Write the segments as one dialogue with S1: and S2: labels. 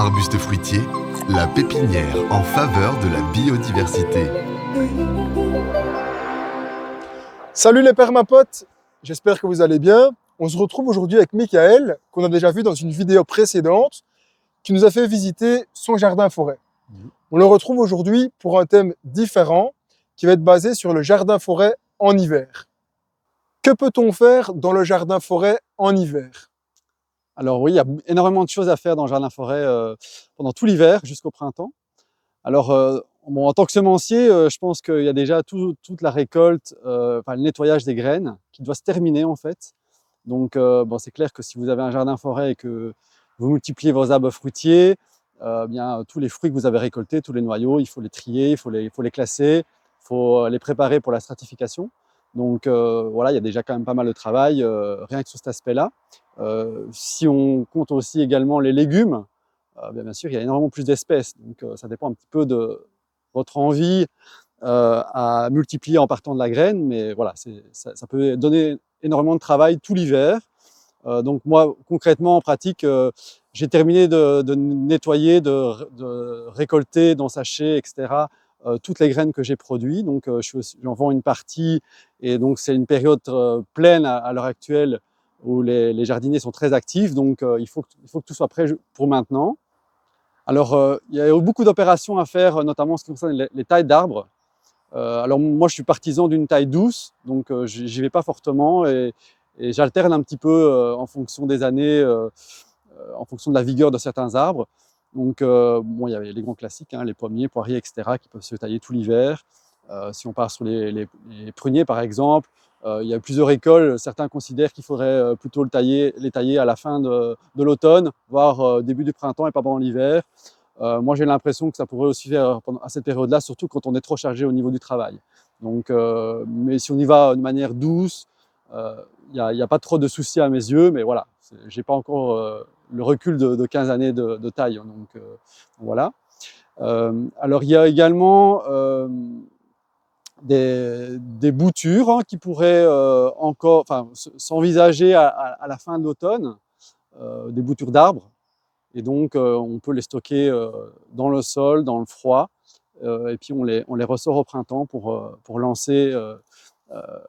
S1: Arbuste fruitier, la pépinière en faveur de la biodiversité.
S2: Salut les permapotes, j'espère que vous allez bien. On se retrouve aujourd'hui avec Michael, qu'on a déjà vu dans une vidéo précédente, qui nous a fait visiter son jardin-forêt. On le retrouve aujourd'hui pour un thème différent, qui va être basé sur le jardin-forêt en hiver. Que peut-on faire dans le jardin-forêt en hiver?
S3: Alors oui, il y a énormément de choses à faire dans le jardin-forêt pendant tout l'hiver jusqu'au printemps. Alors en tant que semencier, je pense qu'il y a déjà toute la récolte, le nettoyage des graines qui doit se terminer en fait. Donc c'est clair que si vous avez un jardin-forêt et que vous multipliez vos arbres fruitiers, tous les fruits que vous avez récoltés, tous les noyaux, il faut les trier, il faut les classer, il faut les préparer pour la stratification. Donc voilà, il y a déjà quand même pas mal de travail, rien que sur cet aspect-là. Si on compte aussi également les légumes, bien sûr, il y a énormément plus d'espèces. Donc ça dépend un petit peu de votre envie à multiplier en partant de la graine. Mais voilà, ça peut donner énormément de travail tout l'hiver. Donc moi, concrètement, en pratique, j'ai terminé de nettoyer, de récolter dans sachets, etc., toutes les graines que j'ai produites. Donc j'en vends une partie et donc c'est une période pleine à l'heure actuelle où les jardiniers sont très actifs. Donc il faut que tout soit prêt pour maintenant. Alors il y a beaucoup d'opérations à faire, notamment en ce qui concerne les tailles d'arbres. Alors moi je suis partisan d'une taille douce, donc j'y vais pas fortement et j'alterne un petit peu en fonction des années, en fonction de la vigueur de certains arbres. Donc il y a les grands classiques, hein, les pommiers, poiriers, etc., qui peuvent se tailler tout l'hiver. Si on part sur les pruniers par exemple, il y a plusieurs écoles. Certains considèrent qu'il faudrait plutôt les tailler à la fin de l'automne, voire début du printemps et pas pendant l'hiver. Moi j'ai l'impression que ça pourrait aussi faire à cette période-là, surtout quand on est trop chargé au niveau du travail. Donc, mais si on y va de manière douce, il n'y a pas trop de soucis à mes yeux, mais voilà, je n'ai pas encore le recul de 15 années de taille. Donc voilà. Alors il y a également des boutures hein, qui pourraient encore s'envisager à la fin de l'automne, des boutures d'arbres. Et donc on peut les stocker dans le sol, dans le froid, et puis on les ressort au printemps pour lancer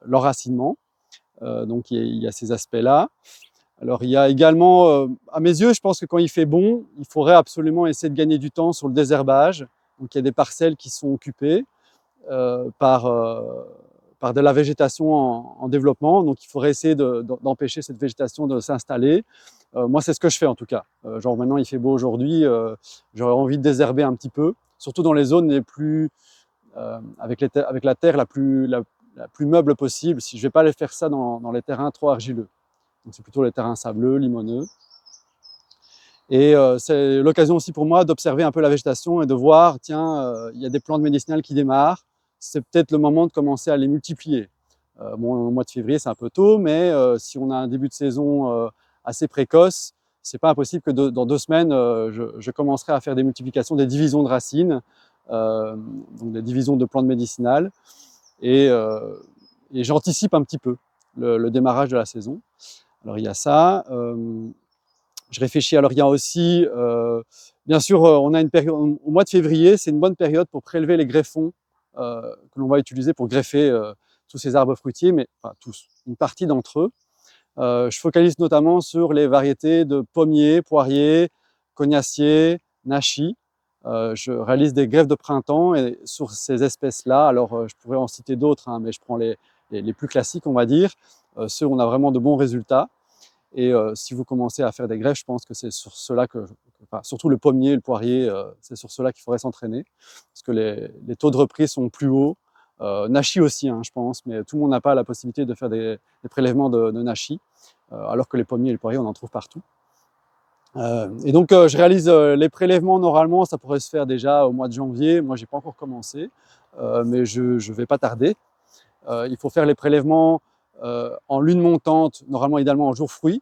S3: l'enracinement. Donc il y a ces aspects-là. Alors il y a également, à mes yeux, je pense que quand il fait bon, il faudrait absolument essayer de gagner du temps sur le désherbage. Donc il y a des parcelles qui sont occupées par de la végétation en développement. Donc il faudrait essayer d'empêcher cette végétation de s'installer. Moi c'est ce que je fais en tout cas. Genre maintenant il fait beau aujourd'hui, j'aurais envie de désherber un petit peu, surtout dans les zones les plus avec la terre la plus meuble possible. Si je ne vais pas aller faire ça dans les terrains trop argileux. Donc c'est plutôt les terrains sableux, limoneux. Et c'est l'occasion aussi pour moi d'observer un peu la végétation et de voir, tiens, il y a des plantes médicinales qui démarrent, c'est peut-être le moment de commencer à les multiplier. Au mois de février, c'est un peu tôt, mais si on a un début de saison assez précoce, c'est pas impossible que dans 2 semaines, je commencerai à faire des multiplications, des divisions de racines, donc des divisions de plantes médicinales, et j'anticipe un petit peu le démarrage de la saison. Alors il y a ça. Je réfléchis. Alors il y a aussi, bien sûr, on a une période au mois de février, c'est une bonne période pour prélever les greffons que l'on va utiliser pour greffer tous ces arbres fruitiers, mais enfin tous, une partie d'entre eux. Je focalise notamment sur les variétés de pommiers, poiriers, cognaciers, nachis. Je réalise des greffes de printemps et sur ces espèces-là, alors je pourrais en citer d'autres, hein, mais je prends les plus classiques, on va dire, ceux où on a vraiment de bons résultats. Et si vous commencez à faire des greffes, je pense que c'est sur cela surtout le pommier et le poirier, c'est sur cela qu'il faudrait s'entraîner, parce que les taux de reprise sont plus hauts. Nachi aussi, hein, je pense, mais tout le monde n'a pas la possibilité de faire des prélèvements de nachi, alors que les pommiers et le poirier, on en trouve partout. Et donc, je réalise les prélèvements, normalement, ça pourrait se faire déjà au mois de janvier. Moi, je n'ai pas encore commencé, mais je ne vais pas tarder. Il faut faire les prélèvements en lune montante, normalement, idéalement en jour fruit.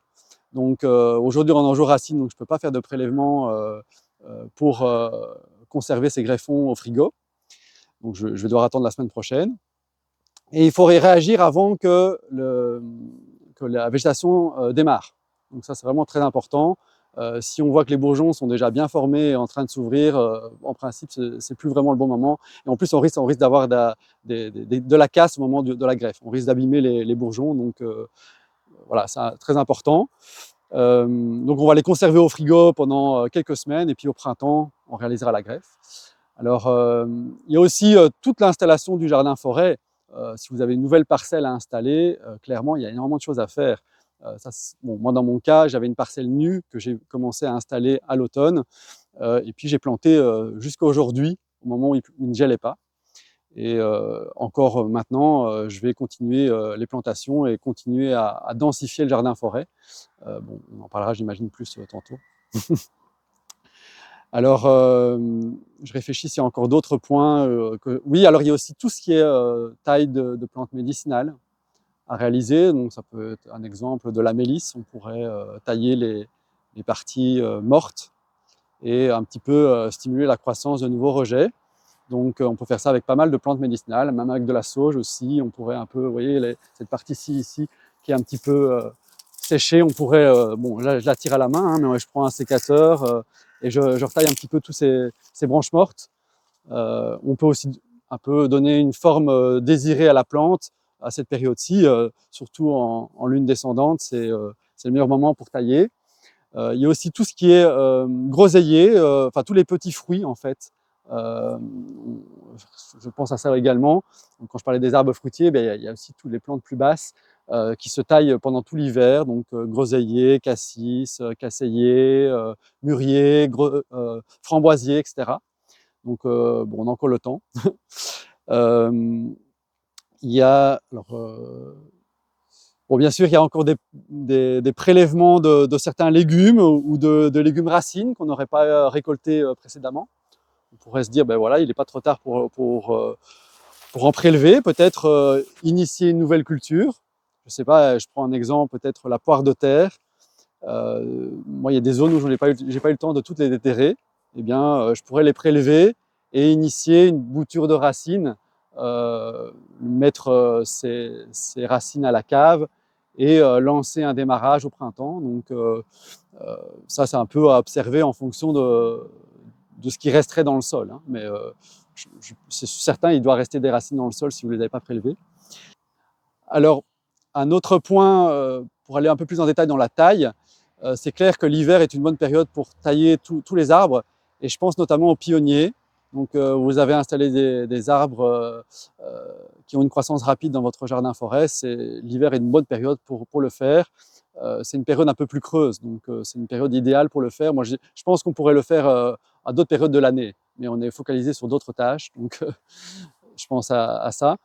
S3: Donc, aujourd'hui, on est en jour racine, donc je ne peux pas faire de prélèvement pour conserver ces greffons au frigo. Donc, je vais devoir attendre la semaine prochaine. Et il faudrait réagir avant que la végétation démarre. Donc ça, c'est vraiment très important. Si on voit que les bourgeons sont déjà bien formés et en train de s'ouvrir, en principe, c'est plus vraiment le bon moment. Et en plus, on risque d'avoir de la casse au moment de la greffe. On risque d'abîmer les bourgeons, donc voilà, c'est très important. Donc on va les conserver au frigo pendant quelques semaines et puis au printemps, on réalisera la greffe. Alors, il y a aussi toute l'installation du jardin-forêt. Si vous avez une nouvelle parcelle à installer, clairement, il y a énormément de choses à faire. Bon, moi, dans mon cas, j'avais une parcelle nue que j'ai commencé à installer à l'automne. Et puis, j'ai planté jusqu'à aujourd'hui, au moment où il ne gelait pas. Et encore maintenant, je vais continuer les plantations et continuer à densifier le jardin-forêt. Bon, on en parlera, j'imagine, plus tantôt. Alors, je réfléchis s'il y a encore d'autres points. Oui, alors il y a aussi tout ce qui est taille de plantes médicinales à réaliser. Donc, ça peut être un exemple de la mélisse. On pourrait tailler les parties mortes et un petit peu stimuler la croissance de nouveaux rejets. Donc, on peut faire ça avec pas mal de plantes médicinales, même avec de la sauge aussi. On pourrait un peu, vous voyez, cette partie-ci ici qui est un petit peu séchée, on pourrait, bon, là je la tire à la main, hein, mais je prends un sécateur et je retaille un petit peu toutes ces branches mortes. On peut aussi un peu donner une forme désirée à la plante à cette période-ci, surtout en lune descendante, c'est le meilleur moment pour tailler. Il y a aussi tout ce qui est groseillier, enfin tous les petits fruits en fait. Je pense à ça également. Donc, quand je parlais des arbres fruitiers, il y a aussi toutes les plantes plus basses qui se taillent pendant tout l'hiver, donc groseillier, cassis, casseillier, mûrier, framboisier, etc. Donc bon, on a encore le temps. Il y a alors, bon, bien sûr, il y a encore des prélèvements de certains légumes ou de légumes racines qu'on n'aurait pas récoltés précédemment. On pourrait se dire, ben voilà, il n'est pas trop tard pour en prélever, peut-être initier une nouvelle culture. Je ne sais pas, je prends un exemple, peut-être la poire de terre. Moi, il y a des zones où je n'ai pas eu le temps de toutes les déterrer. Eh bien, je pourrais les prélever et initier une bouture de racines, mettre ces racines à la cave et lancer un démarrage au printemps. Donc, ça, c'est un peu à observer en fonction de ce qui resterait dans le sol. Hein. Mais c'est certain, il doit rester des racines dans le sol si vous ne les avez pas prélevées. Alors, un autre point, pour aller un peu plus en détail dans la taille, c'est clair que l'hiver est une bonne période pour tailler tous les arbres, et je pense notamment aux pionniers. Donc, vous avez installé des arbres qui ont une croissance rapide dans votre jardin-forêt. L'hiver est une bonne période pour le faire. C'est une période un peu plus creuse, donc c'est une période idéale pour le faire. Moi, je pense qu'on pourrait le faire à d'autres périodes de l'année, mais on est focalisé sur d'autres tâches, donc je pense à ça.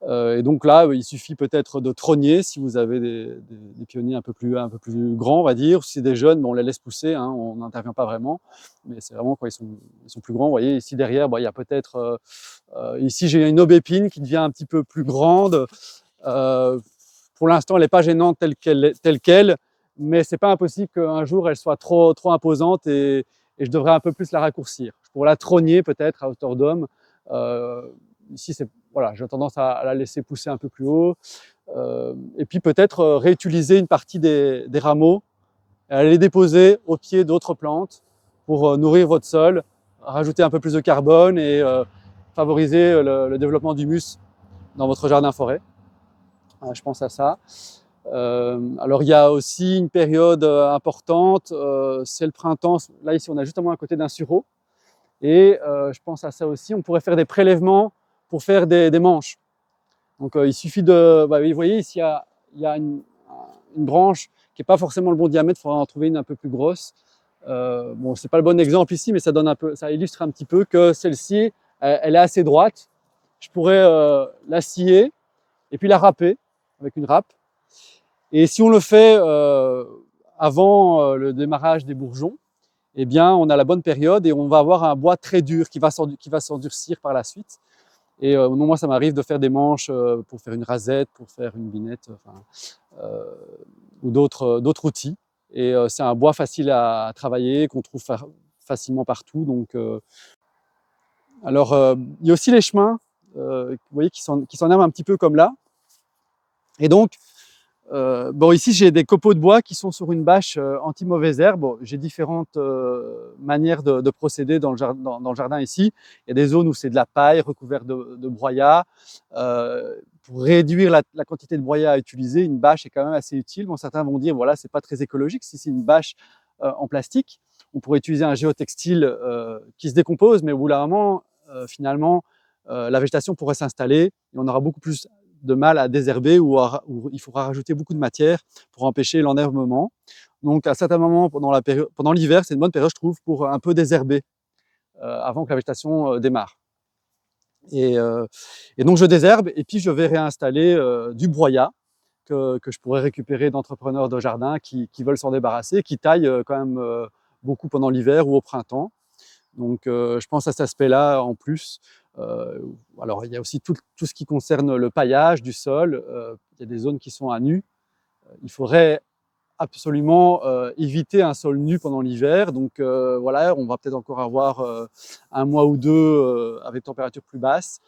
S3: Et donc là, il suffit peut-être de trogner si vous avez des pionniers un peu plus grands, on va dire. Si c'est des jeunes, on les laisse pousser, hein, on n'intervient pas vraiment. Mais c'est vraiment quand ils sont plus grands. Vous voyez, ici derrière, il y a peut-être... ici, j'ai une aubépine qui devient un petit peu plus grande. Pour l'instant, elle n'est pas gênante telle qu'elle, mais c'est pas impossible qu'un jour, elle soit trop imposante et je devrais un peu plus la raccourcir. Je pourrais la trogner peut-être à hauteur d'homme. Ici, voilà, j'ai tendance à la laisser pousser un peu plus haut. Et puis peut-être réutiliser une partie des rameaux, et les déposer au pied d'autres plantes pour nourrir votre sol, rajouter un peu plus de carbone et favoriser le développement d'humus dans votre jardin-forêt. Je pense à ça. Alors il y a aussi une période importante, c'est le printemps. Là ici on a justement à côté d'un sureau. Et je pense à ça aussi, on pourrait faire des prélèvements pour faire des manches. Donc il suffit de... vous voyez ici il y a une branche qui n'est pas forcément le bon diamètre, il faudra en trouver une un peu plus grosse. Bon, c'est pas le bon exemple ici, mais ça illustre un petit peu que celle-ci, elle est assez droite. Je pourrais la scier et puis la râper avec une râpe. Et si on le fait avant le démarrage des bourgeons, eh bien, on a la bonne période et on va avoir un bois très dur qui va s'endurcir par la suite. Et moi, ça m'arrive de faire des manches pour faire une rasette, pour faire une binette, ou d'autres outils. Et c'est un bois facile à travailler, qu'on trouve facilement partout. Donc, alors, il y a aussi les chemins, vous voyez, qui s'en un petit peu comme là. Et donc, Bon, ici, j'ai des copeaux de bois qui sont sur une bâche anti-mauvaise herbe. Bon, j'ai différentes manières de procéder dans le jardin ici. Il y a des zones où c'est de la paille recouverte de broyat. Pour réduire la quantité de broyat à utiliser, une bâche est quand même assez utile. Bon, certains vont dire, voilà, c'est pas très écologique si c'est une bâche en plastique. On pourrait utiliser un géotextile qui se décompose, mais au bout d'un moment, finalement, la végétation pourrait s'installer et on aura beaucoup plus de mal à désherber ou il faudra rajouter beaucoup de matière pour empêcher l'enherbement. Donc à certains moments pendant l'hiver, c'est une bonne période, je trouve, pour un peu désherber avant que la végétation démarre. Et donc je désherbe et puis je vais réinstaller du broyat que je pourrais récupérer d'entrepreneurs de jardin qui veulent s'en débarrasser, qui taillent quand même beaucoup pendant l'hiver ou au printemps. Donc je pense à cet aspect-là en plus. Alors il y a aussi tout ce qui concerne le paillage du sol. Il y a des zones qui sont à nu. Il faudrait absolument éviter un sol nu pendant l'hiver. Donc voilà, on va peut-être encore avoir un mois ou deux avec température plus basse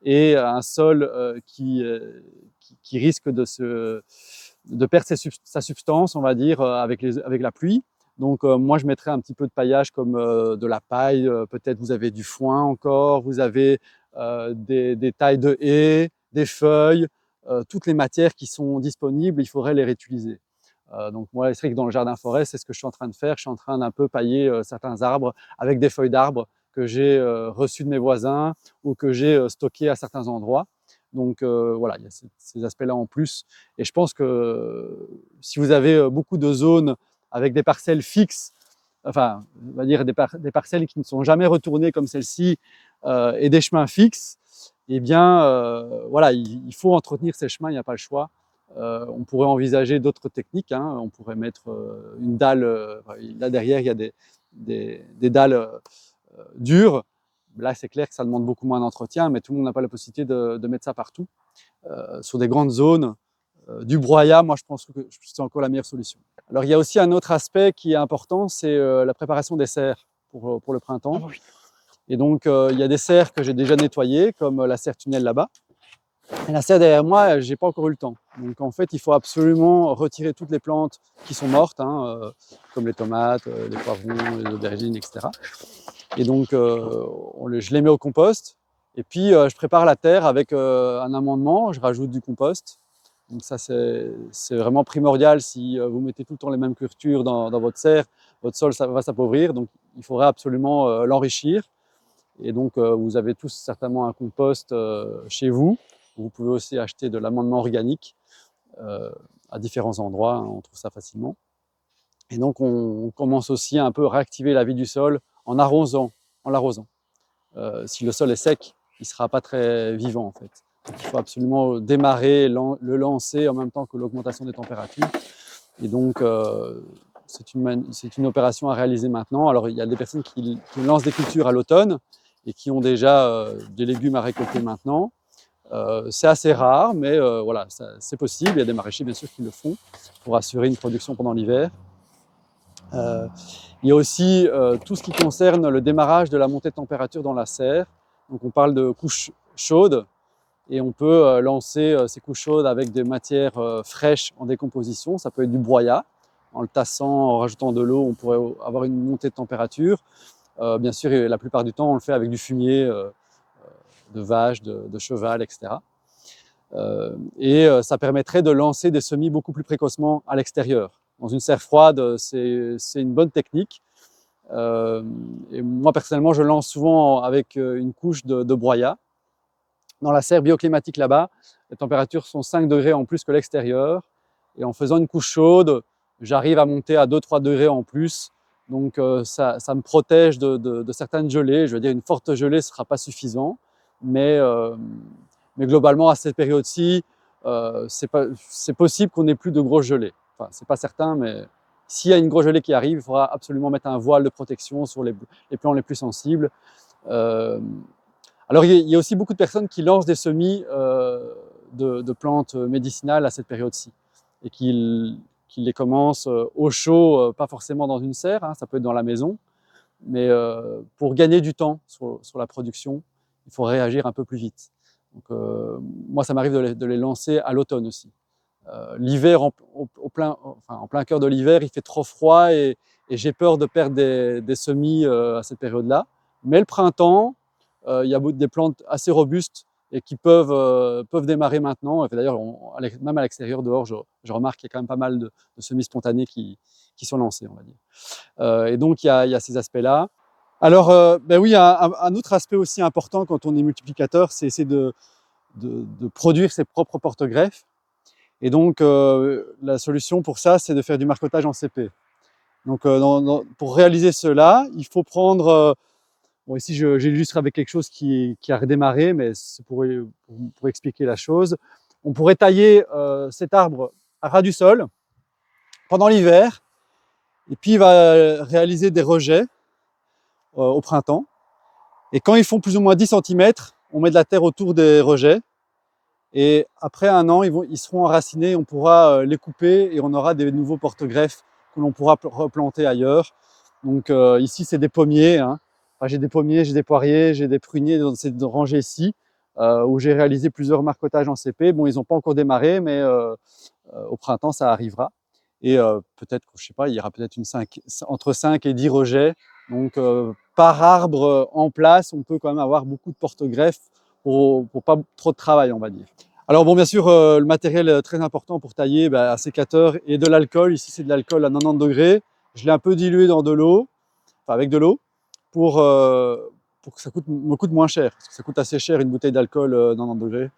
S3: et un sol qui risque de perdre sa substance, on va dire, avec la pluie. Donc moi, je mettrais un petit peu de paillage comme de la paille, peut-être vous avez du foin encore, vous avez des tailles de haies, des feuilles, toutes les matières qui sont disponibles, il faudrait les réutiliser. Donc moi, c'est vrai que dans le jardin forêt, c'est ce que je suis en train de faire. Je suis en train d'un peu pailler certains arbres avec des feuilles d'arbres que j'ai reçues de mes voisins ou que j'ai stockées à certains endroits. Donc voilà, il y a ces aspects-là en plus. Et je pense que si vous avez beaucoup de zones avec des parcelles fixes, enfin, on va dire des parcelles qui ne sont jamais retournées comme celle-ci et des chemins fixes, eh bien, voilà, il faut entretenir ces chemins, il n'y a pas le choix. On pourrait envisager d'autres techniques, hein. On pourrait mettre une dalle, là derrière, il y a des dalles dures. Là, c'est clair que ça demande beaucoup moins d'entretien, mais tout le monde n'a pas la possibilité de mettre ça partout. Sur des grandes zones, du broyat, moi, je pense que c'est encore la meilleure solution. Alors, il y a aussi un autre aspect qui est important, c'est la préparation des serres pour le printemps.
S2: Ah oui.
S3: Et donc, il y a des serres que j'ai déjà nettoyées, comme la serre tunnel là-bas. Et la serre derrière moi, j'ai pas encore eu le temps. Donc, en fait, il faut absolument retirer toutes les plantes qui sont mortes, hein, comme les tomates, les poivrons, les aubergines, etc. Et donc, je les mets au compost. Et puis, je prépare la terre avec un amendement, je rajoute du compost. Donc ça, c'est vraiment primordial. Si vous mettez tout le temps les mêmes cultures dans votre serre, votre sol ça va s'appauvrir. Donc, il faudrait absolument l'enrichir. Et donc, vous avez tous certainement un compost chez vous. Vous pouvez aussi acheter de l'amendement organique à différents endroits. Hein, on trouve ça facilement. Et donc, on commence aussi un peu à réactiver la vie du sol en l'arrosant. Si le sol est sec, il ne sera pas très vivant en fait. Donc, il faut absolument démarrer, le lancer en même temps que l'augmentation des températures. Et donc, c'est une opération à réaliser maintenant. Alors, il y a des personnes qui lancent des cultures à l'automne et qui ont déjà des légumes à récolter maintenant. C'est assez rare, mais voilà, c'est possible. Il y a des maraîchers, bien sûr, qui le font pour assurer une production pendant l'hiver. Il y a aussi tout ce qui concerne le démarrage de la montée de température dans la serre. Donc on parle de couches chaudes et on peut lancer ces couches chaudes avec des matières fraîches en décomposition. Ça peut être du broyat. En le tassant, en rajoutant de l'eau, on pourrait avoir une montée de température. Bien sûr, la plupart du temps, on le fait avec du fumier de vache, de cheval, etc. Ça permettrait de lancer des semis beaucoup plus précocement à l'extérieur. Dans une serre froide, c'est une bonne technique. Et moi, personnellement, je lance souvent avec une couche de broyat. Dans la serre bioclimatique là-bas, les températures sont 5 degrés en plus que l'extérieur. Et en faisant une couche chaude, j'arrive à monter à 2-3 degrés en plus. Donc ça me protège de certaines gelées. Je veux dire, une forte gelée ne sera pas suffisant. Mais globalement, à cette période-ci, c'est possible qu'on n'ait plus de grosses gelées. Enfin, c'est pas certain, mais s'il y a une grosse gelée qui arrive, il faudra absolument mettre un voile de protection sur les plants les plus sensibles. Alors, il y a aussi beaucoup de personnes qui lancent des semis de plantes médicinales à cette période-ci et qui les commencent au chaud, pas forcément dans une serre, hein, ça peut être dans la maison, mais pour gagner du temps sur la production, il faut réagir un peu plus vite. Donc, moi, ça m'arrive de les lancer à l'automne aussi. L'hiver, en plein cœur de l'hiver, il fait trop froid et j'ai peur de perdre des semis à cette période-là. Mais le printemps, il y a des plantes assez robustes et qui peuvent démarrer maintenant. D'ailleurs, même à l'extérieur, dehors, je remarque qu'il y a quand même pas mal de semis spontanés qui sont lancés, on va dire. Et donc, il y a ces aspects-là. Alors, ben oui, un autre aspect aussi important quand on est multiplicateur, c'est essayer de produire ses propres porte-greffes. Et donc, la solution pour ça, c'est de faire du marcottage en CP. Donc, pour réaliser cela, il faut prendre... bon, ici, j'illustre avec quelque chose qui a redémarré, mais c'est pour expliquer la chose. On pourrait tailler cet arbre à ras du sol pendant l'hiver, et puis il va réaliser des rejets au printemps. Et quand ils font plus ou moins 10 cm, on met de la terre autour des rejets. Et après un an, ils seront enracinés, on pourra les couper et on aura des nouveaux porte-greffes que l'on pourra replanter ailleurs. Donc ici, c'est des pommiers. Hein. Enfin, j'ai des pommiers, j'ai des poiriers, j'ai des pruniers dans cette rangée-ci où j'ai réalisé plusieurs marcotages en CP. Bon, ils n'ont pas encore démarré, mais au printemps, ça arrivera. Et peut-être, je sais pas, il y aura peut-être entre 5 et 10 rejets. Donc par arbre en place, on peut quand même avoir beaucoup de porte-greffes pour pas trop de travail, on va dire. Alors bon, bien sûr, le matériel très important pour tailler, un sécateur et de l'alcool. Ici, c'est de l'alcool à 90 degrés. Je l'ai un peu dilué dans de l'eau, enfin avec de l'eau, pour que ça me coûte moins cher. Parce que ça coûte assez cher une bouteille d'alcool 90 degrés.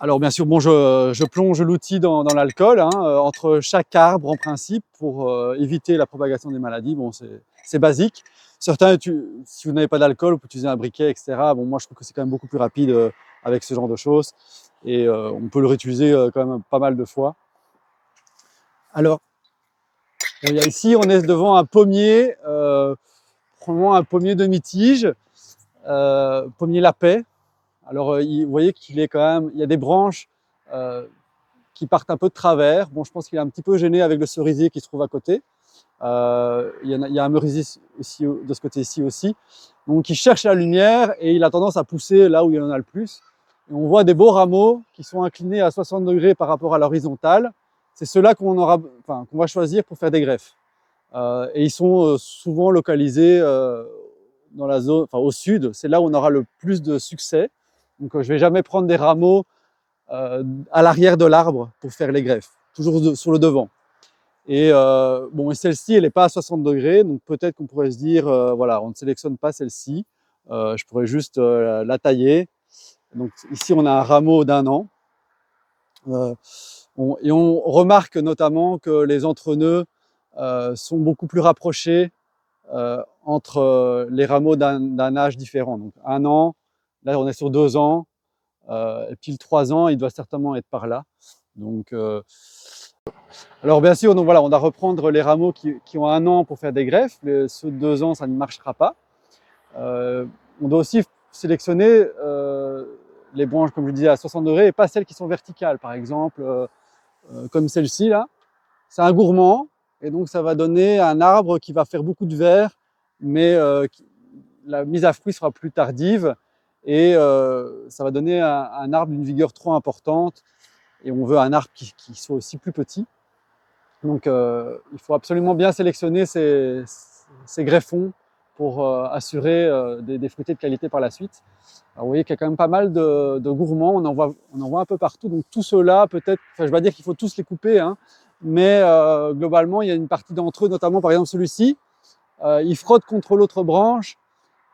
S3: Alors bien sûr, bon, je plonge l'outil dans l'alcool, hein, entre chaque arbre en principe, pour éviter la propagation des maladies. Bon, c'est basique. Certains, si vous n'avez pas d'alcool, vous pouvez utiliser un briquet, etc. Bon, moi, je trouve que c'est quand même beaucoup plus rapide avec ce genre de choses. Et on peut le réutiliser quand même pas mal de fois. Alors, bon, ici, on est devant un pommier, probablement un pommier demi-tige, pommier lapet. Alors, vous voyez qu'il est quand même, il y a des branches qui partent un peu de travers. Bon, je pense qu'il est un petit peu gêné avec le cerisier qui se trouve à côté. Il y a un merisier ici, de ce côté-ci aussi. Donc, il cherche la lumière et il a tendance à pousser là où il y en a le plus. Et on voit des beaux rameaux qui sont inclinés à 60 degrés par rapport à l'horizontale. C'est ceux-là qu'on va choisir pour faire des greffes. Et ils sont souvent localisés dans la zone, au sud. C'est là où on aura le plus de succès. Donc, je ne vais jamais prendre des rameaux à l'arrière de l'arbre pour faire les greffes, toujours sur le devant. Et bon, celle-ci, elle n'est pas à 60 degrés, donc peut-être qu'on pourrait se dire, voilà, on ne sélectionne pas celle-ci. Je pourrais juste la tailler. Donc ici, on a un rameau d'1 an. Et on remarque notamment que les entrenœuds sont beaucoup plus rapprochés entre les rameaux d'un âge différent. Donc 1 an, là on est sur 2 ans, et puis le 3 ans, il doit certainement être par là. Donc, alors bien sûr, donc, voilà, on va reprendre les rameaux qui ont 1 an pour faire des greffes, mais ceux de 2 ans, ça ne marchera pas. On doit aussi sélectionner les branches, comme je disais, à 60 degrés et pas celles qui sont verticales. Par exemple, comme celle-ci là, c'est un gourmand et donc ça va donner un arbre qui va faire beaucoup de verre, mais la mise à fruit sera plus tardive et ça va donner un arbre d'une vigueur trop importante et on veut un arbre qui soit aussi plus petit. Donc il faut absolument bien sélectionner ces greffons pour assurer des fruités de qualité par la suite. Alors, vous voyez qu'il y a quand même pas mal de gourmands, on en voit un peu partout. Donc tout cela, peut-être, je ne vais pas dire qu'il faut tous les couper, hein, mais globalement, il y a une partie d'entre eux, notamment par exemple celui-ci, il frotte contre l'autre branche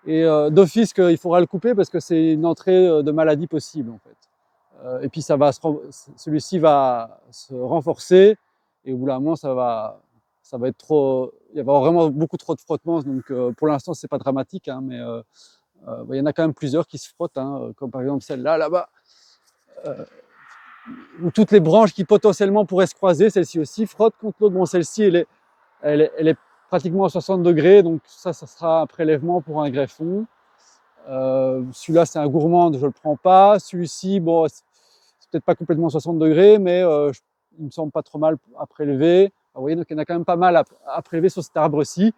S3: et d'office qu'il faudra le couper parce que c'est une entrée de maladie possible en fait. Et puis celui-ci va se renforcer et au bout d'un moment, ça va être trop, il y va vraiment beaucoup trop de frottements. Donc pour l'instant, c'est pas dramatique, hein, mais il y en a quand même plusieurs qui se frottent, hein, comme par exemple celle-là, là-bas, où toutes les branches qui potentiellement pourraient se croiser, celle-ci aussi frotte contre l'autre. Bon, celle-ci, elle est pratiquement à 60 degrés, donc ça sera un prélèvement pour un greffon. Celui-là, c'est un gourmand, je ne le prends pas. Celui-ci, bon, c'est peut-être pas complètement 60 degrés, mais il me semble pas trop mal à prélever. Vous voyez, donc il y en a quand même pas mal à prélever sur cet arbre-ci.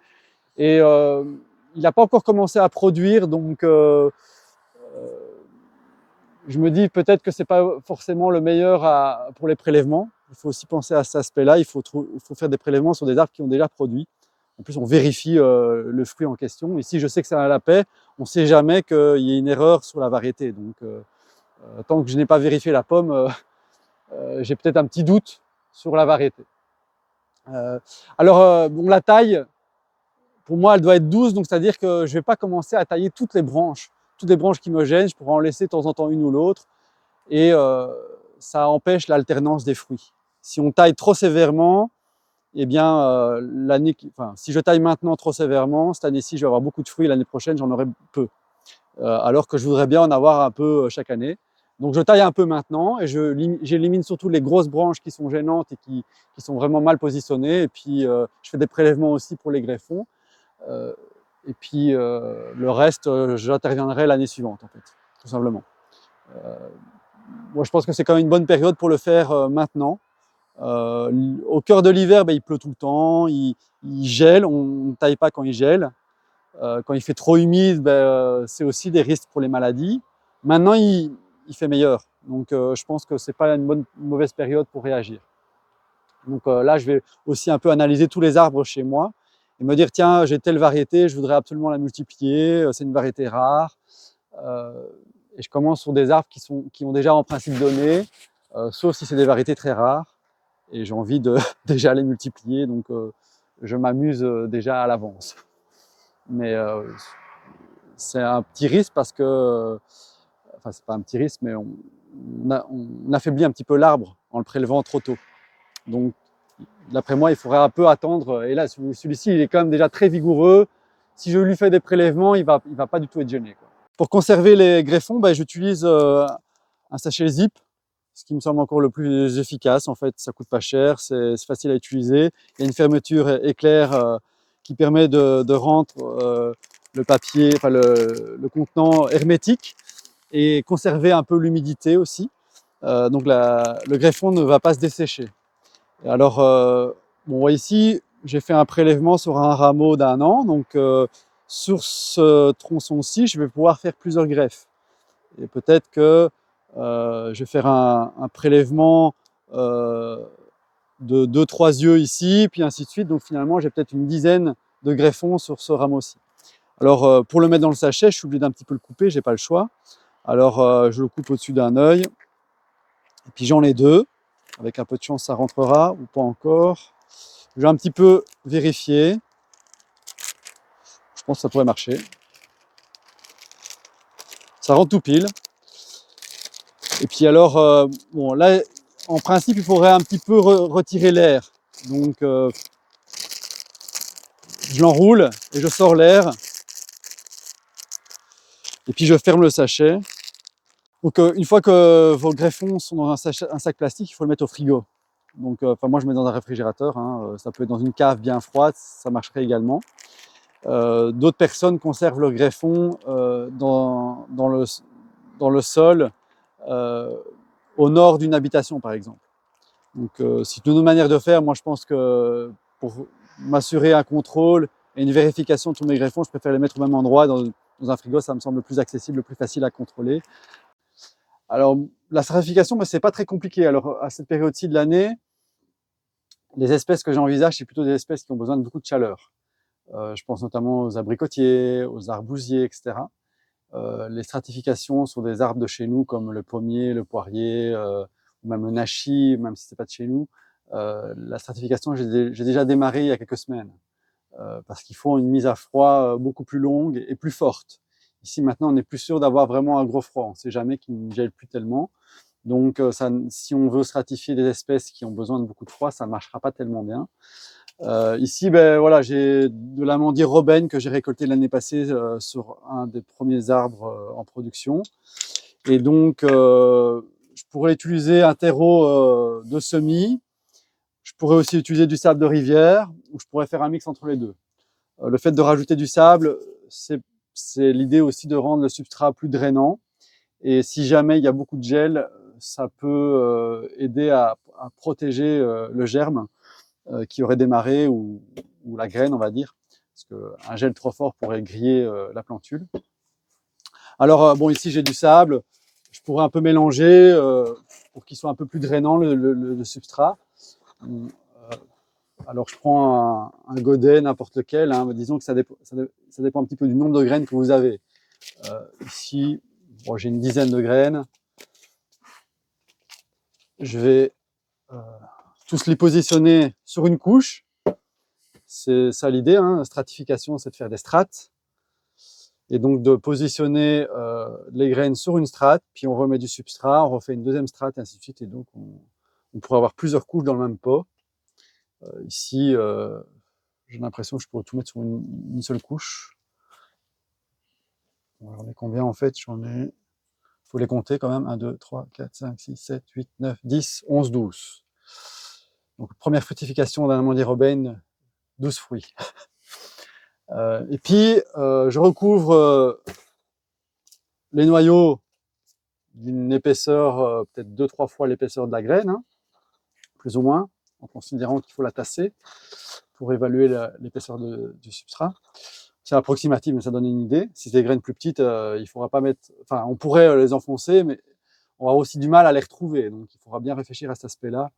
S3: Et il n'a pas encore commencé à produire, donc je me dis peut-être que c'est pas forcément le meilleur pour les prélèvements. Il faut aussi penser à cet aspect-là. Il faut faire des prélèvements sur des arbres qui ont déjà produit. En plus, on vérifie le fruit en question. Ici, je sais que c'est un lapet. On ne sait jamais qu'il y ait une erreur sur la variété. Donc, tant que je n'ai pas vérifié la pomme, j'ai peut-être un petit doute sur la variété. Bon, la taille, pour moi, elle doit être douce. Donc, c'est-à-dire que je ne vais pas commencer à tailler toutes les branches qui me gênent. Je pourrais en laisser de temps en temps une ou l'autre. Et ça empêche l'alternance des fruits. Si on taille trop sévèrement, eh bien, si je taille maintenant trop sévèrement, cette année-ci, je vais avoir beaucoup de fruits, l'année prochaine, j'en aurai peu. Alors que je voudrais bien en avoir un peu chaque année. Donc, je taille un peu maintenant et j'élimine surtout les grosses branches qui sont gênantes et qui sont vraiment mal positionnées. Et puis, je fais des prélèvements aussi pour les greffons. Et puis, le reste, j'interviendrai l'année suivante, en fait, tout simplement. Moi, je pense que c'est quand même une bonne période pour le faire maintenant. Au cœur de l'hiver, il pleut tout le temps, il gèle, on ne taille pas quand il gèle. Quand il fait trop humide, c'est aussi des risques pour les maladies. Maintenant, il fait meilleur. Donc, je pense que ce n'est pas une mauvaise période pour réagir. Donc là, je vais aussi un peu analyser tous les arbres chez moi et me dire, tiens, j'ai telle variété, je voudrais absolument la multiplier, c'est une variété rare. Et je commence sur des arbres qui ont déjà en principe donné, sauf si c'est des variétés très rares. Et j'ai envie de déjà les multiplier, donc je m'amuse déjà à l'avance. Mais c'est un petit risque parce que, enfin c'est pas un petit risque, mais on affaiblit un petit peu l'arbre en le prélevant trop tôt. Donc d'après moi, il faudrait un peu attendre. Et là, celui-ci, il est quand même déjà très vigoureux. Si je lui fais des prélèvements, il va pas du tout être gêné, quoi. Pour conserver les greffons, j'utilise un sachet zip, ce qui me semble encore le plus efficace. En fait, ça coûte pas cher, c'est facile à utiliser. Il y a une fermeture éclair qui permet de rendre le papier, enfin le contenant hermétique et conserver un peu l'humidité aussi. Donc le greffon ne va pas se dessécher. Et alors, bon, ici, j'ai fait un prélèvement sur un rameau d'1 an. Donc, sur ce tronçon-ci, je vais pouvoir faire plusieurs greffes. Et peut-être que je vais faire un prélèvement de 2-3 yeux ici, puis ainsi de suite. Donc, finalement, j'ai peut-être une dizaine de greffons sur ce rameau-ci. Alors, pour le mettre dans le sachet, je suis obligé d'un petit peu le couper, je n'ai pas le choix. Alors, je le coupe au-dessus d'un œil. Et puis, j'en ai 2. Avec un peu de chance, ça rentrera ou pas encore. Je vais un petit peu vérifier. Je pense que ça pourrait marcher. Ça rentre tout pile. Et puis alors, bon, là, en principe, il faudrait un petit peu retirer l'air. Donc, je l'enroule et je sors l'air. Et puis, je ferme le sachet. Donc, une fois que vos greffons sont dans un sac plastique, il faut le mettre au frigo. Donc, moi, je mets dans un réfrigérateur. Hein, ça peut être dans une cave bien froide, ça marcherait également. D'autres personnes conservent le greffon dans le sol, au nord d'une habitation, par exemple. Donc, c'est une autre manière de faire. Moi, je pense que pour m'assurer un contrôle et une vérification de tous mes greffons, je préfère les mettre au même endroit. Dans un frigo, ça me semble le plus accessible, le plus facile à contrôler. Alors, la certification, c'est pas très compliqué. Alors, à cette période-ci de l'année, les espèces que j'envisage, c'est plutôt des espèces qui ont besoin de beaucoup de chaleur. Je pense notamment aux abricotiers, aux arbousiers, etc. Les stratifications sur des arbres de chez nous, comme le pommier, le poirier, ou même le nachi, même si c'est pas de chez nous. La stratification, j'ai déjà démarré il y a quelques semaines, parce qu'il faut une mise à froid beaucoup plus longue et plus forte. Ici, maintenant, on est plus sûr d'avoir vraiment un gros froid. On ne sait jamais qu'il ne gèle plus tellement. Donc, si on veut stratifier des espèces qui ont besoin de beaucoup de froid, ça ne marchera pas tellement bien. Ici, voilà, j'ai de l'amandier Robben que j'ai récolté l'année passée sur un des premiers arbres en production. Et donc, je pourrais utiliser un terreau de semis. Je pourrais aussi utiliser du sable de rivière, ou je pourrais faire un mix entre les deux. Le fait de rajouter du sable, c'est l'idée aussi de rendre le substrat plus drainant. Et si jamais il y a beaucoup de gel, ça peut aider à protéger le germe qui aurait démarré, ou la graine, on va dire, parce qu'un gel trop fort pourrait griller la plantule. Alors, bon, ici j'ai du sable. Je pourrais un peu mélanger pour qu'il soit un peu plus drainant le substrat. Alors je prends un godet, n'importe lequel, hein, disons que ça dépend un petit peu du nombre de graines que vous avez. Ici, bon, j'ai une dizaine de graines. Je vais tous les positionner sur une couche. C'est ça l'idée, hein. Stratification, c'est de faire des strates. Et donc de positionner les graines sur une strate, puis on remet du substrat, on refait une deuxième strate, et ainsi de suite. Et donc on pourrait avoir plusieurs couches dans le même pot. Ici, j'ai l'impression que je pourrais tout mettre sur une seule couche. Bon, j'en ai combien en fait? J'en ai... Il faut les compter quand même. 1, 2, 3, 4, 5, 6, 7, 8, 9, 10, 11, 12. Donc première fructification d'un amandier Robin, 12 fruits. Et puis, je recouvre les noyaux d'une épaisseur, peut-être 2-3 fois l'épaisseur de la graine, hein, plus ou moins, en considérant qu'il faut la tasser pour évaluer l'épaisseur du substrat. C'est approximatif, mais ça donne une idée. Si c'est des graines plus petites, il faudra pas mettre... Enfin, on pourrait les enfoncer, mais on aura aussi du mal à les retrouver. Donc, il faudra bien réfléchir à cet aspect-là.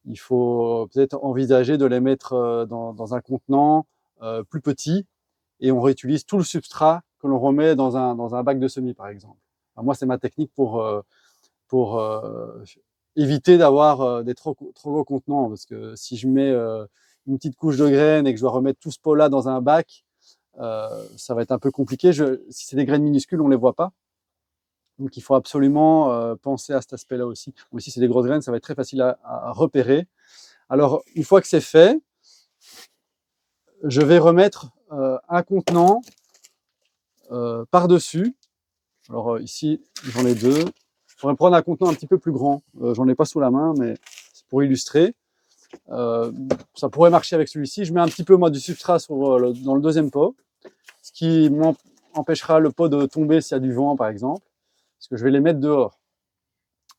S3: Il faut peut-être envisager de les mettre dans un contenant plus petit, et on réutilise tout le substrat que l'on remet dans un bac de semis, par exemple. Alors moi, c'est ma technique pour éviter d'avoir des trop gros contenants, parce que si je mets une petite couche de graines et que je dois remettre tout ce pot-là dans un bac, ça va être un peu compliqué. Si c'est des graines minuscules, on les voit pas. Donc il faut absolument penser à cet aspect-là aussi. Bon, si c'est des grosses graines, ça va être très facile à repérer. Alors, une fois que c'est fait, je vais remettre un contenant par-dessus. Alors ici, j'en ai deux. Je pourrais prendre un contenant un petit peu plus grand. J'en ai pas sous la main, mais c'est pour illustrer. Ça pourrait marcher avec celui-ci. Je mets un petit peu moi du substrat dans le deuxième pot, ce qui empêchera le pot de tomber s'il y a du vent, par exemple, parce que je vais les mettre dehors.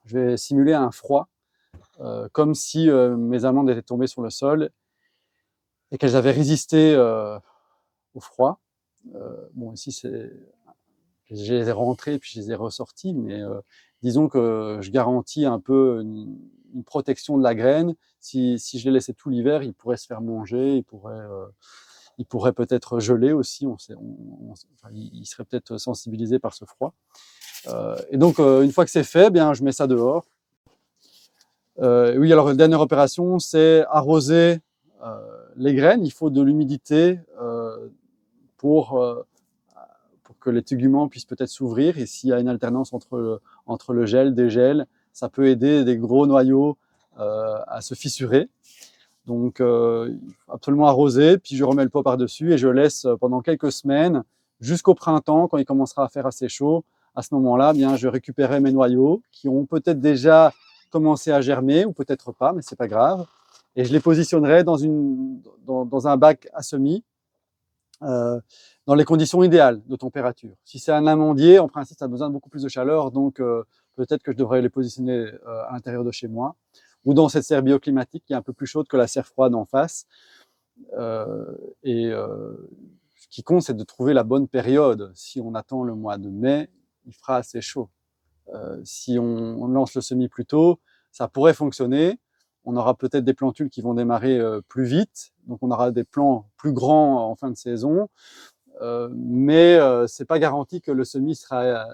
S3: Je vais simuler un froid, comme si mes amandes étaient tombées sur le sol et qu'elles avaient résisté au froid. Bon, ici, je les ai rentrées puis je les ai ressorties, mais disons que je garantis un peu une protection de la graine. Si je les laissais tout l'hiver, ils pourraient se faire manger, ils pourraient peut-être geler aussi. Ils seraient peut-être sensibilisés par ce froid. Et donc, une fois que c'est fait, bien, je mets ça dehors. Oui, alors la dernière opération, c'est arroser les graines. Il faut de l'humidité pour que les téguments puissent peut-être s'ouvrir. Et s'il y a une alternance entre le gel, dégel, ça peut aider des gros noyaux à se fissurer. Donc, il faut absolument arroser, puis je remets le pot par-dessus et je laisse pendant quelques semaines, jusqu'au printemps, quand il commencera à faire assez chaud. À ce moment-là, bien, je récupérerai mes noyaux qui ont peut-être déjà commencé à germer, ou peut-être pas, mais c'est pas grave. Et je les positionnerai dans un bac à semis, dans les conditions idéales de température. Si c'est un amandier, en principe, ça a besoin de beaucoup plus de chaleur, donc peut-être que je devrais les positionner à l'intérieur de chez moi, ou dans cette serre bioclimatique qui est un peu plus chaude que la serre froide en face. Ce qui compte, c'est de trouver la bonne période. Si on attend le mois de mai, il fera assez chaud. Si on lance le semis plus tôt, ça pourrait fonctionner. On aura peut-être des plantules qui vont démarrer plus vite, donc on aura des plants plus grands en fin de saison, mais c'est pas garanti que le semis sera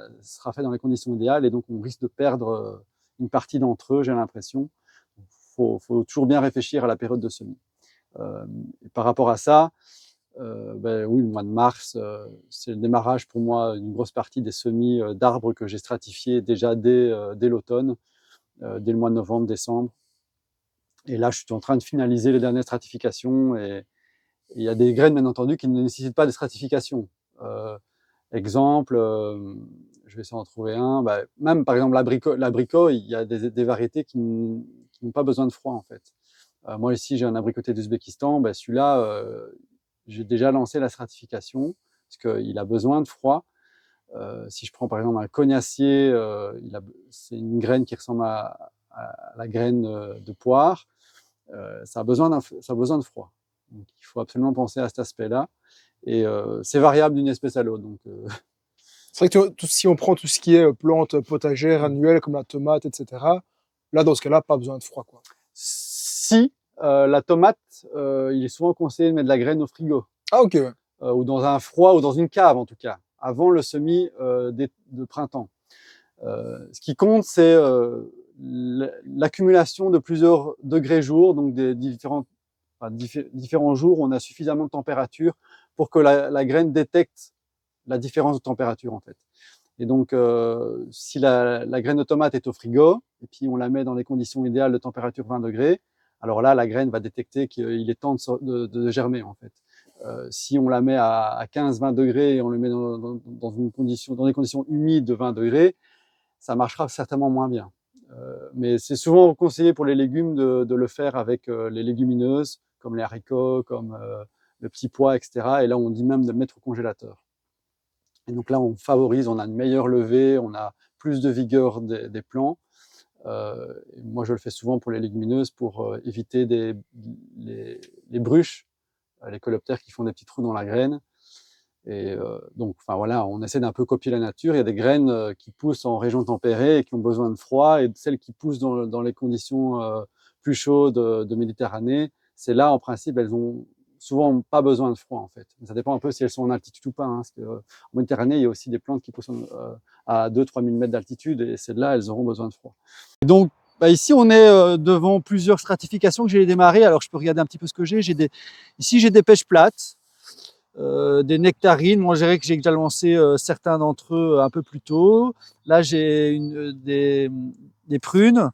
S3: fait dans les conditions idéales, et donc on risque de perdre une partie d'entre eux, j'ai l'impression. Faut toujours bien réfléchir à la période de semis. Et par rapport à ça, oui, le mois de mars, c'est le démarrage pour moi d'une grosse partie des semis d'arbres que j'ai stratifiés déjà dès l'automne, dès le mois de novembre, décembre. Et là, je suis en train de finaliser les dernières stratifications, et il y a des graines, bien entendu, qui ne nécessitent pas de stratification. Exemple, je vais essayer d'en trouver un, même par exemple l'abricot, il y a des variétés qui n'ont pas besoin de froid en fait. Moi ici, j'ai un abricotier d'Ouzbékistan, celui-là, j'ai déjà lancé la stratification, parce qu'il a besoin de froid. Si je prends par exemple un cognacier, c'est une graine qui ressemble à la graine de poire, ça a besoin de froid. Donc il faut absolument penser à cet aspect-là. Et c'est variable d'une espèce à l'autre. Donc,
S2: C'est vrai que si on prend tout ce qui est plantes potagères annuelles comme la tomate, etc., là, dans ce cas-là, pas besoin de froid, quoi.
S3: Si la tomate, il est souvent conseillé de mettre de la graine au frigo,
S2: Ah, ok, ouais.
S3: ou dans un froid, ou dans une cave en tout cas, avant le semis de printemps. Ce qui compte, c'est l'accumulation de plusieurs degrés jour, donc des différents jours où on a suffisamment de température pour que la graine détecte la différence de température en fait. Et donc, si la graine de tomate est au frigo, et puis on la met dans les conditions idéales de température 20 degrés, alors là, la graine va détecter qu'il est temps de germer en fait. Si on la met à 15-20 degrés et on le met dans des conditions humides de 20 degrés, ça marchera certainement moins bien. Mais c'est souvent conseillé pour les légumes de le faire avec les légumineuses, comme les haricots, comme le petit pois, etc. Et là, on dit même de le mettre au congélateur. Et donc là, on favorise, on a une meilleure levée, on a plus de vigueur des plants. Moi, je le fais souvent pour les légumineuses pour éviter les bruches, les coléoptères qui font des petits trous dans la graine. Et donc, enfin voilà, on essaie d'un peu copier la nature. Il y a des graines qui poussent en région tempérée et qui ont besoin de froid, et celles qui poussent dans les conditions plus chaudes de Méditerranée, c'est là, en principe, elles ont souvent pas besoin de froid en fait. Ça dépend un peu si elles sont en altitude ou pas, hein, parce qu'en Méditerranée, il y a aussi des plantes qui poussent à 2-3 000 mètres d'altitude, et celles-là, elles auront besoin de froid. Et donc, ici, on est devant plusieurs stratifications que j'ai démarrées. Alors, je peux regarder un petit peu ce que j'ai. Ici, j'ai des pêches plates. Des nectarines, moi je dirais que j'ai déjà lancé certains d'entre eux un peu plus tôt. Là j'ai des prunes,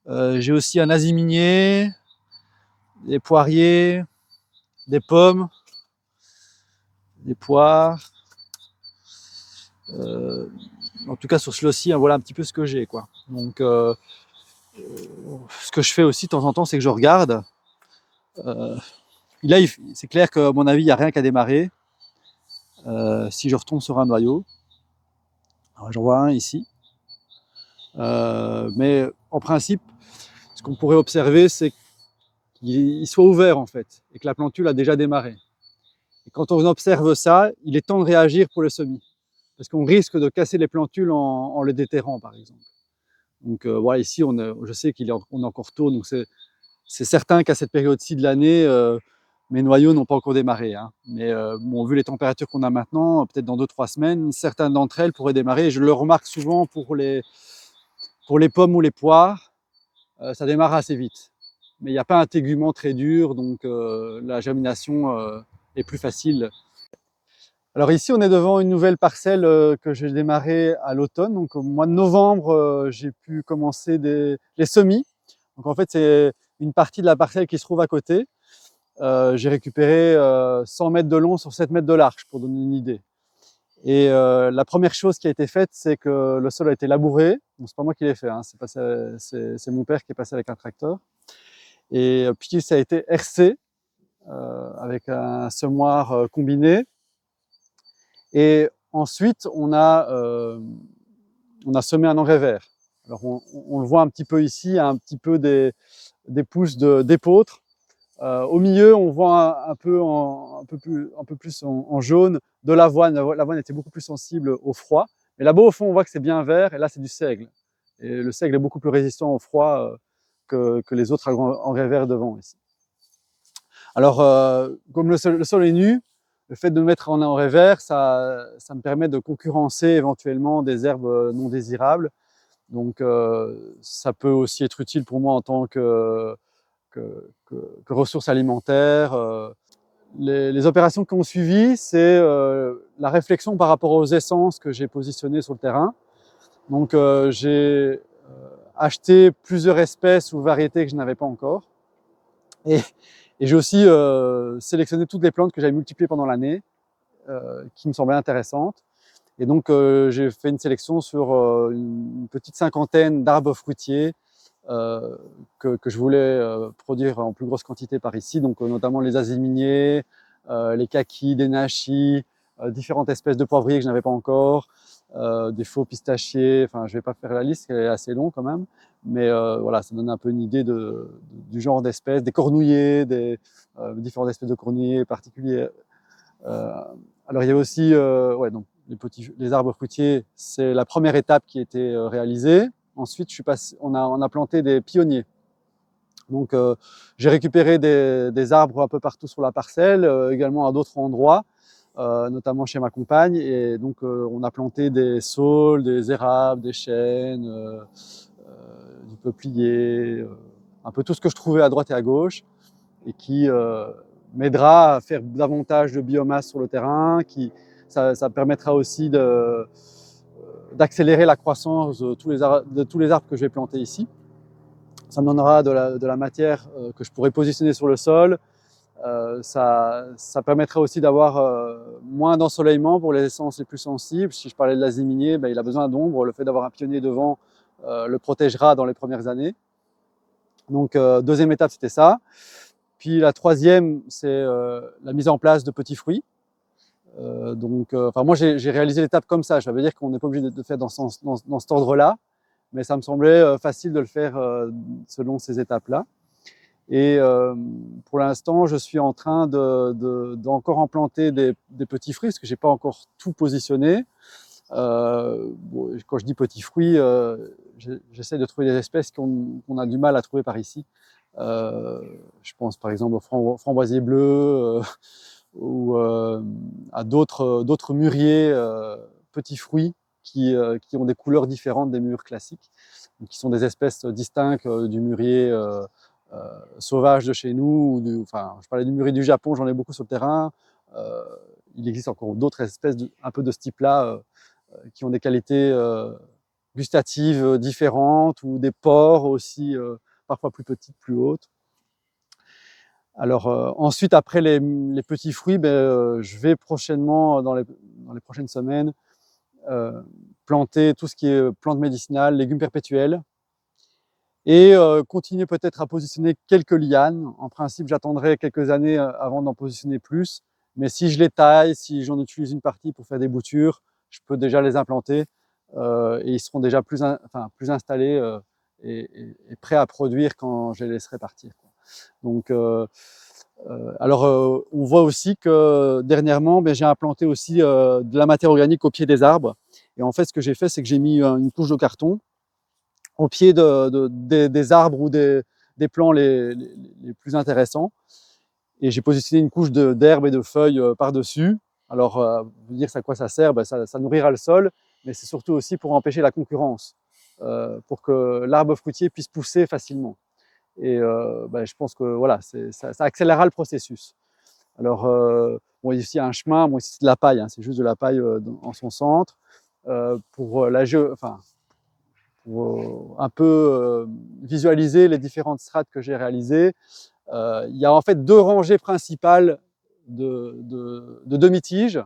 S3: j'ai aussi un asie minier, des poiriers, des pommes, des poires. En tout cas sur celui-ci, hein, voilà un petit peu ce que j'ai, quoi. Donc ce que je fais aussi de temps en temps, c'est que je regarde. Là c'est clair qu'à mon avis il n'y a rien qu'à démarrer. Si je retombe sur un noyau, j'en vois un ici. Mais en principe, ce qu'on pourrait observer, c'est qu'il soit ouvert en fait, et que la plantule a déjà démarré. Et quand on observe ça, il est temps de réagir pour le semis, parce qu'on risque de casser les plantules en le déterrant, par exemple. Donc voilà, ici, je sais qu'on est encore tôt, donc c'est certain qu'à cette période-ci de l'année, mes noyaux n'ont pas encore démarré. Hein. Mais bon, vu les températures qu'on a maintenant, peut-être dans 2-3 semaines, certaines d'entre elles pourraient démarrer. Et je le remarque souvent pour les pommes ou les poires, ça démarre assez vite. Mais il n'y a pas un tégument très dur, donc la germination est plus facile. Alors ici, on est devant une nouvelle parcelle que j'ai démarrée à l'automne. Donc au mois de novembre, j'ai pu commencer les semis. Donc en fait, c'est une partie de la parcelle qui se trouve à côté. J'ai récupéré 100 mètres de long sur 7 mètres de large, pour donner une idée. Et la première chose qui a été faite, c'est que le sol a été labouré. Bon, c'est pas moi qui l'ai fait, hein, c'est mon père qui est passé avec un tracteur. Et puis ça a été hercé avec un semoir combiné. Et ensuite, on a semé un engrais vert. Alors on le voit un petit peu ici, un petit peu des pousses d'épeautre. Au milieu, on voit un peu plus en jaune de l'avoine. L'avoine était beaucoup plus sensible au froid. Mais là-bas, au fond, on voit que c'est bien vert, et là, c'est du seigle. Et le seigle est beaucoup plus résistant au froid que les autres engrais verts devant ici. Alors, comme le sol est nu, le fait de mettre en engrais vert, ça me permet de concurrencer éventuellement des herbes non désirables. Donc, ça peut aussi être utile pour moi en tant que ressources alimentaires. Les opérations qui ont suivi, c'est la réflexion par rapport aux essences que j'ai positionnées sur le terrain. Donc, j'ai acheté plusieurs espèces ou variétés que je n'avais pas encore. Et j'ai aussi sélectionné toutes les plantes que j'avais multipliées pendant l'année, qui me semblaient intéressantes. Et donc, j'ai fait une sélection sur une petite cinquantaine d'arbres fruitiers que je voulais produire en plus grosse quantité par ici, donc notamment les asis miniers, les kakis, des nashis, différentes espèces de poivriers que je n'avais pas encore, des faux pistachiers. Enfin, je ne vais pas faire la liste, elle est assez longue quand même, mais voilà, ça donne un peu une idée du genre d'espèces, des cornouillers, différentes espèces de cornouillers particuliers. Alors il y a aussi, ouais, donc les arbres fruitiers, c'est la première étape qui a été réalisée. Ensuite, on a planté des pionniers. Donc, j'ai récupéré des arbres un peu partout sur la parcelle, également à d'autres endroits, notamment chez ma compagne. Et donc, on a planté des saules, des érables, des chênes, du peuplier, un peu tout ce que je trouvais à droite et à gauche, et qui m'aidera à faire davantage de biomasse sur le terrain. Ça permettra aussi d'accélérer la croissance de tous les arbres que je vais planter ici. Ça me donnera de la matière que je pourrai positionner sur le sol. Ça permettra aussi d'avoir moins d'ensoleillement pour les essences les plus sensibles. Si je parlais de l'aziminier, il a besoin d'ombre. Le fait d'avoir un pionnier devant le protégera dans les premières années. Donc, deuxième étape, c'était ça. Puis la troisième, c'est la mise en place de petits fruits. Moi, j'ai réalisé l'étape comme ça. Ça veut dire qu'on n'est pas obligé de faire dans cet ordre-là, mais ça me semblait facile de le faire selon ces étapes-là. Et pour l'instant, je suis en train d'encore en planter des petits fruits, parce que j'ai pas encore tout positionné. Quand je dis petits fruits, j'essaie de trouver des espèces qu'on a du mal à trouver par ici. Je pense par exemple au framboisier bleu ou à d'autres mûriers, petits fruits qui ont des couleurs différentes des mûres classiques, qui sont des espèces distinctes du mûrier sauvage de chez nous. Je parlais du mûrier du Japon, j'en ai beaucoup sur le terrain. Il existe encore d'autres espèces un peu de ce type-là qui ont des qualités gustatives différentes ou des pores aussi parfois plus petites, plus hautes. Alors ensuite, après les petits fruits, je vais prochainement, dans les prochaines semaines, planter tout ce qui est plantes médicinales, légumes perpétuels, et continuer peut-être à positionner quelques lianes. En principe, j'attendrai quelques années avant d'en positionner plus, mais si je les taille, si j'en utilise une partie pour faire des boutures, je peux déjà les implanter et ils seront déjà plus installés et prêts à produire quand je les laisserai partir, quoi. Donc, on voit aussi que dernièrement, j'ai implanté aussi de la matière organique au pied des arbres. Et en fait, ce que j'ai fait, c'est que j'ai mis une couche de carton au pied des arbres ou des plants les plus intéressants. Et j'ai positionné une couche d'herbe et de feuilles par-dessus. Alors, vous dire à quoi ça sert, ça nourrira le sol, mais c'est surtout aussi pour empêcher la concurrence, pour que l'arbre fruitier puisse pousser facilement. Et je pense que voilà, ça accélérera le processus. Alors, ici, il y a un chemin, ici c'est de la paille, c'est juste de la paille en son centre. Pour un peu visualiser les différentes strates que j'ai réalisées, il y a en fait deux rangées principales de demi-tiges.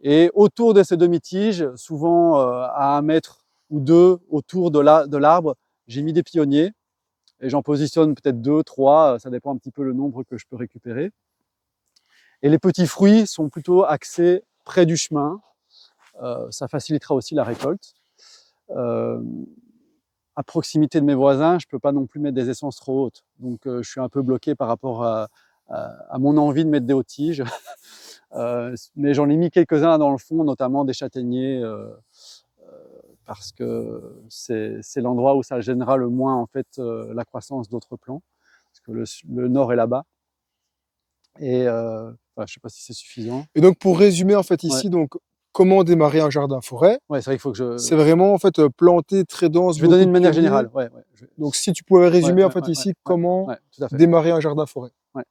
S3: Et autour de ces demi-tiges, souvent à 1 mètre ou 2 autour de l'arbre, j'ai mis des pionniers. Et j'en positionne peut-être 2, 3, ça dépend un petit peu le nombre que je peux récupérer. Et les petits fruits sont plutôt axés près du chemin. Ça facilitera aussi la récolte. À proximité de mes voisins, je ne peux pas non plus mettre des essences trop hautes. Donc je suis un peu bloqué par rapport à mon envie de mettre des hautes tiges. Mais j'en ai mis quelques-uns dans le fond, notamment des châtaigniers, parce que c'est l'endroit où ça gênera le moins en fait la croissance d'autres plants, parce que le nord est là-bas. Et je ne sais pas si c'est suffisant.
S2: Et donc pour résumer en fait ici, donc comment démarrer un jardin-forêt?
S3: Ouais, c'est vrai qu'il faut que je.
S2: C'est vraiment en fait planter très dense.
S3: Je vais donner une manière générale. Ouais.
S2: Donc si tu pouvais résumer en fait ici comment démarrer un jardin-forêt.
S3: Ouais.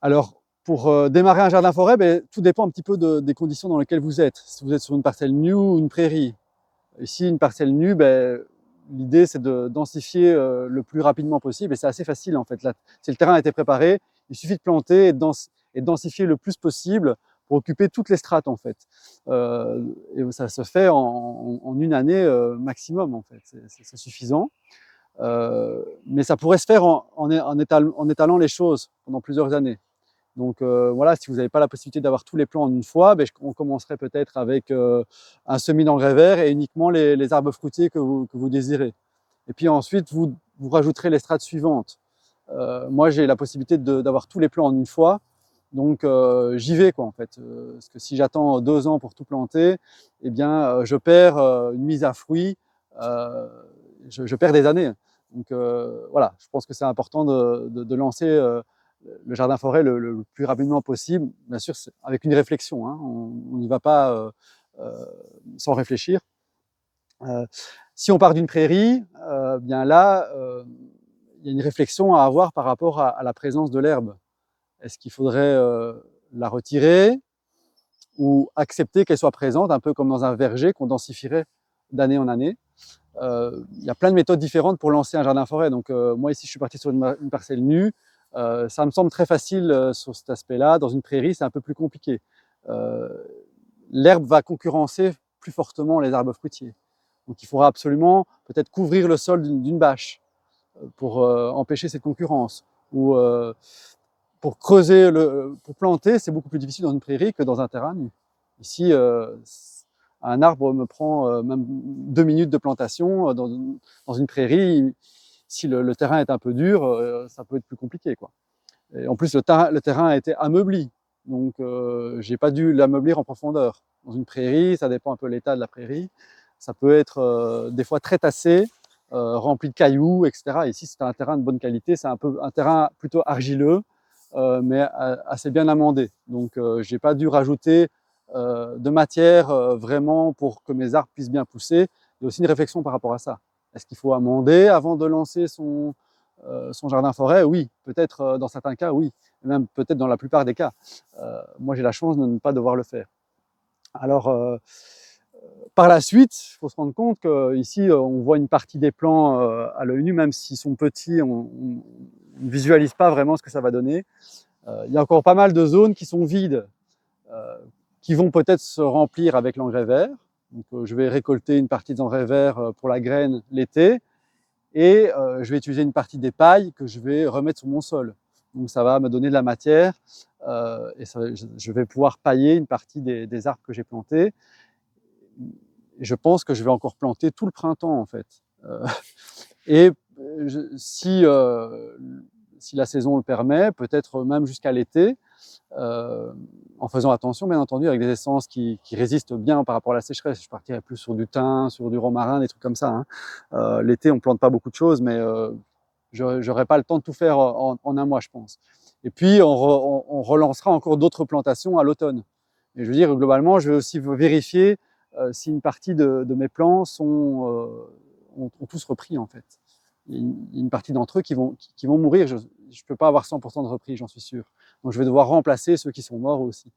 S3: Alors pour démarrer un jardin-forêt, tout dépend un petit peu des conditions dans lesquelles vous êtes. Si vous êtes sur une parcelle nue ou une prairie. Ici, une parcelle nue, l'idée c'est de densifier le plus rapidement possible, et c'est assez facile en fait. Là, si le terrain a été préparé, il suffit de planter et de densifier le plus possible pour occuper toutes les strates en fait. Et ça se fait en une année maximum en fait, c'est suffisant. Mais ça pourrait se faire en étalant les choses pendant plusieurs années. Donc voilà, si vous n'avez pas la possibilité d'avoir tous les plants en une fois, on commencerait peut-être avec un semis d'engrais vert et uniquement les arbres fruitiers que vous désirez. Et puis ensuite, vous rajouterez les strates suivantes. Moi, j'ai la possibilité d'avoir tous les plants en une fois. Donc j'y vais quoi en fait. Parce que si j'attends 2 ans pour tout planter, eh bien je perds une mise à fruit, je perds des années. Donc voilà, je pense que c'est important de lancer le jardin-forêt le plus rapidement possible, bien sûr avec une réflexion, hein. On n'y va pas sans réfléchir. Si on part d'une prairie, bien là, il y a une réflexion à avoir par rapport à la présence de l'herbe. Est-ce qu'il faudrait la retirer ou accepter qu'elle soit présente, un peu comme dans un verger qu'on densifierait d'année en année? Il y a plein de méthodes différentes pour lancer un jardin-forêt. Donc moi ici, je suis parti sur une parcelle nue. Ça me semble très facile sur cet aspect-là. Dans une prairie, c'est un peu plus compliqué. L'herbe va concurrencer plus fortement les arbres fruitiers. Donc il faudra absolument peut-être couvrir le sol d'une bâche pour empêcher cette concurrence. Ou pour creuser, pour planter, c'est beaucoup plus difficile dans une prairie que dans un terrain nu. Ici, un arbre me prend même 2 minutes de plantation. Dans une prairie, si le terrain est un peu dur, ça peut être plus compliqué, quoi. Et en plus, le terrain a été ameubli, donc j'ai pas dû l'ameublir en profondeur. Dans une prairie, ça dépend un peu de l'état de la prairie, ça peut être des fois très tassé, rempli de cailloux, etc. Ici, c'est un terrain de bonne qualité, c'est un terrain plutôt argileux, mais assez bien amendé. Donc, j'ai pas dû rajouter de matière vraiment pour que mes arbres puissent bien pousser. Il y a aussi une réflexion par rapport à ça. Est-ce qu'il faut amender avant de lancer son jardin-forêt? Oui, peut-être dans certains cas, oui, et même peut-être dans la plupart des cas. Moi, j'ai la chance de ne pas devoir le faire. Alors, par la suite, il faut se rendre compte qu'ici, on voit une partie des plants à l'œil nu, même s'ils sont petits, on ne visualise pas vraiment ce que ça va donner. Il y a encore pas mal de zones qui sont vides, qui vont peut-être se remplir avec l'engrais vert. Donc, je vais récolter une partie d'engrais vert pour la graine l'été et je vais utiliser une partie des pailles que je vais remettre sur mon sol. Donc, ça va me donner de la matière et je vais pouvoir pailler une partie des arbres que j'ai plantés. Et je pense que je vais encore planter tout le printemps en fait. Et si la saison le permet, peut-être même jusqu'à l'été, en faisant attention bien entendu avec des essences qui résistent bien par rapport à la sécheresse. Je partirais plus sur du thym, sur du romarin, des trucs comme ça, hein. L'été on plante pas beaucoup de choses, mais j'aurai pas le temps de tout faire en un mois je pense. Et puis on relancera encore d'autres plantations à l'automne. Et je veux dire globalement je vais aussi vérifier si une partie de mes plants ont tous repris en fait. Il y a une partie d'entre eux qui vont mourir. Je ne peux pas avoir 100% de repris, j'en suis sûr. Donc je vais devoir remplacer ceux qui sont morts aussi.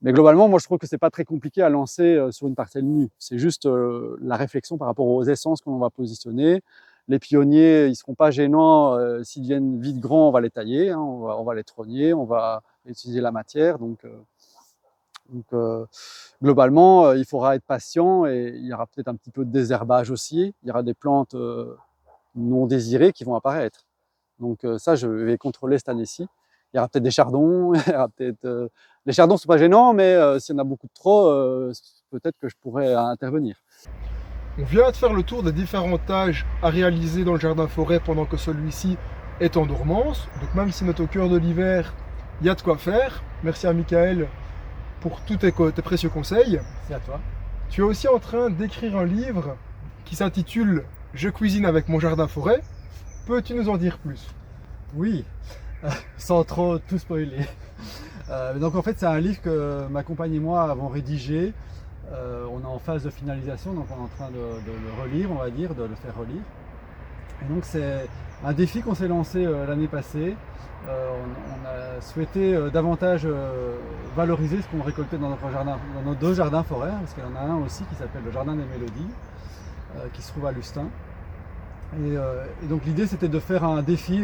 S3: Mais globalement, moi je trouve que c'est pas très compliqué à lancer sur une parcelle nue. C'est juste la réflexion par rapport aux essences que l'on va positionner. Les pionniers, ils seront pas gênants. S'ils deviennent vite grands, on va les tailler, hein, on va les trogner, on va utiliser la matière. Donc globalement, il faudra être patient et il y aura peut-être un petit peu de désherbage aussi. Il y aura des plantes non désirées qui vont apparaître. Donc ça, je vais contrôler cette année-ci. Il y aura peut-être des chardons, il y aura peut-être... Les chardons ne sont pas gênants, mais s'il y en a beaucoup de trop, peut-être que je pourrais intervenir.
S2: On vient de faire le tour des différents tâches à réaliser dans le jardin-forêt pendant que celui-ci est en dormance. Donc même si on est au cœur de l'hiver, il y a de quoi faire. Merci à Michael pour tous tes précieux conseils.
S3: C'est à toi.
S2: Tu es aussi en train d'écrire un livre qui s'intitule « Je cuisine avec mon jardin-forêt ». Peux-tu nous en dire plus?
S3: Oui, sans trop tout spoiler. Donc en fait c'est un livre que ma compagne et moi avons rédigé. On est en phase de finalisation, donc on est en train de le relire, on va dire, de le faire relire. Et donc c'est un défi qu'on s'est lancé l'année passée. On a souhaité davantage valoriser ce qu'on récoltait dans nos 2 jardins forêts, parce qu'il y en a un aussi qui s'appelle le Jardin des Mélodies, qui se trouve à Lustin. Et donc l'idée c'était de faire un défi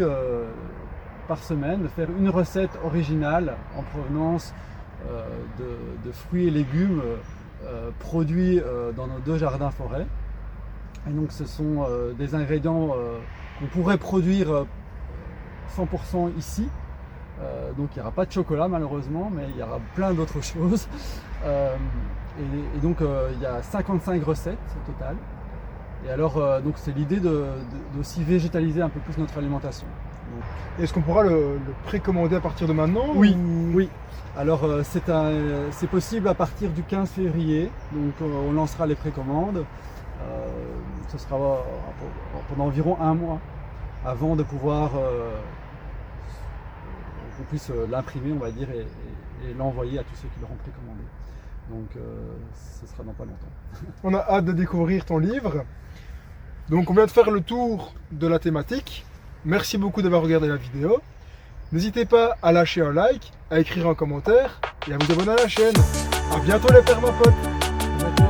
S3: par semaine, de faire une recette originale en provenance de fruits et légumes produits dans nos 2 jardins forêts. Et donc ce sont des ingrédients qu'on pourrait produire 100% ici. Donc il n'y aura pas de chocolat malheureusement, mais il y aura plein d'autres choses. Et donc il y a 55 recettes au total. Et alors donc c'est l'idée d'aussi végétaliser un peu plus notre alimentation.
S2: Est-ce qu'on pourra le précommander à partir de maintenant?
S3: Oui,
S2: ou-
S3: oui. Alors c'est possible à partir du 15 février, donc on lancera les précommandes. Ce sera pendant environ 1 mois avant de pouvoir qu'on puisse l'imprimer, on va dire, et l'envoyer à tous ceux qui l'auront précommandé. Donc ce sera dans pas longtemps.
S2: On a hâte de découvrir ton livre. Donc on vient de faire le tour de la thématique. Merci beaucoup d'avoir regardé la vidéo. N'hésitez pas à lâcher un like, à écrire un commentaire et à vous abonner à la chaîne. A bientôt les permapotes.
S3: À bientôt.